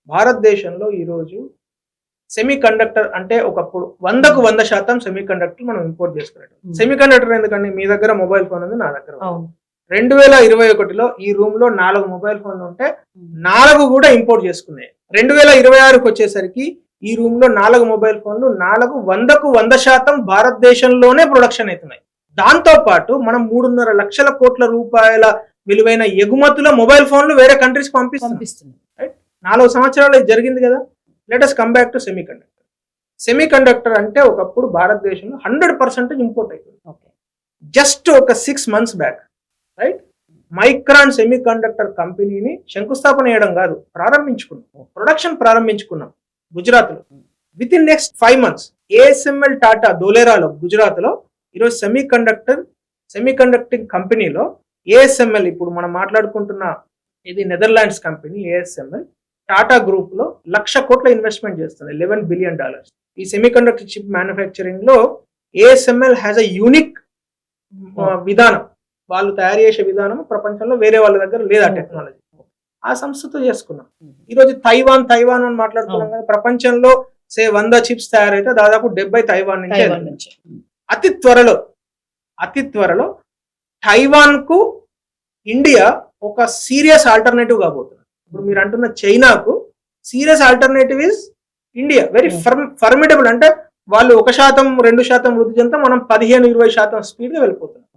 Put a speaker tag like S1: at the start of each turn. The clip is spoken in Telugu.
S1: భారతదేశంలో ఈరోజు సెమీ కండక్టర్ అంటే ఒకప్పుడు 100కు 100% సెమీ కండక్టర్ మనం ఇంపోర్ట్ చేసుకునేటం. సెమీ కండక్టర్ ఎందుకంటే మీ దగ్గర మొబైల్ ఫోన్ ఉంది, నా దగ్గర ఉంది. 2021లో ఈ రూమ్ లో 4 మొబైల్ ఫోన్లు ఉంటే 4 కూడా ఇంపోర్ట్ చేసుకున్నాయి. 2026కి వచ్చేసరికి ఈ రూమ్ లో 4 మొబైల్ ఫోన్లు 100కు 100% భారతదేశంలోనే ప్రొడక్షన్ అవుతున్నాయి. దాంతో పాటు మనం 3.5 లక్షల కోట్ల రూపాయల విలువైన ఎగుమతుల మొబైల్ ఫోన్లు వేరే కంట్రీస్ పంపిస్తున్నాయి. 4 సంవత్సరాలు జరిగింది కదా. Let us come back to semi conductor. Semi conductor అంటే ఒకప్పుడు భారతదేశంలో 100% ఇంపోర్ట్ అవుతుంది. జస్ట్ ఒక 6 months back right, Micron semi conductor కంపెనీని శంకుస్థాపన చేయడం కాదు, ప్రారంభించుకున్నాం, ప్రొడక్షన్ ప్రారంభించుకున్నాం గుజరాత్ లో. With in next 5 months ASML Tata ధోలేరాలో గుజరాత్ లో ఈరోజు సెమీ కండక్టింగ్ కంపెనీలో ఏఎస్ఎంఎల్, ఇప్పుడు మనం మాట్లాడుకుంటున్న ఇది Netherlands company ASML, Tata group లో 1,00,000 కోట్ల ఇన్వెస్ట్మెంట్ చేస్తుంది, $11 billion. ఈ సెమీ కండక్టర్ చిప్ మ్యానుఫ్యాక్చరింగ్ లో ఏఎస్ఎంఎల్ హ్యాస్ అ యూనిక్ విధానం. వాళ్ళు తయారు చేసే విధానం ప్రపంచంలో వేరే వాళ్ళ దగ్గర లేదా టెక్నాలజీ. ఆ సంస్థతో చేసుకున్నాం. ఈరోజు తైవాన్ అని మాట్లాడుతున్నాం కదా. ప్రపంచంలో 100 చిప్స్ తయారైతే దాదాపు 70 తైవాన్ నుంచి. అతి త్వరలో తైవాన్ కు ఇండియా ఒక సీరియస్ ఆల్టర్నేటివ్ కాబోతుంది. ఇప్పుడు మీరు అంటున్న చైనాకు serious alternative is India. Very formidable. అంటే వాళ్ళు 1%, 2% వృద్ధి చెందితే మనం 15-20% స్పీడ్ గా వెళ్ళిపోతున్నాం.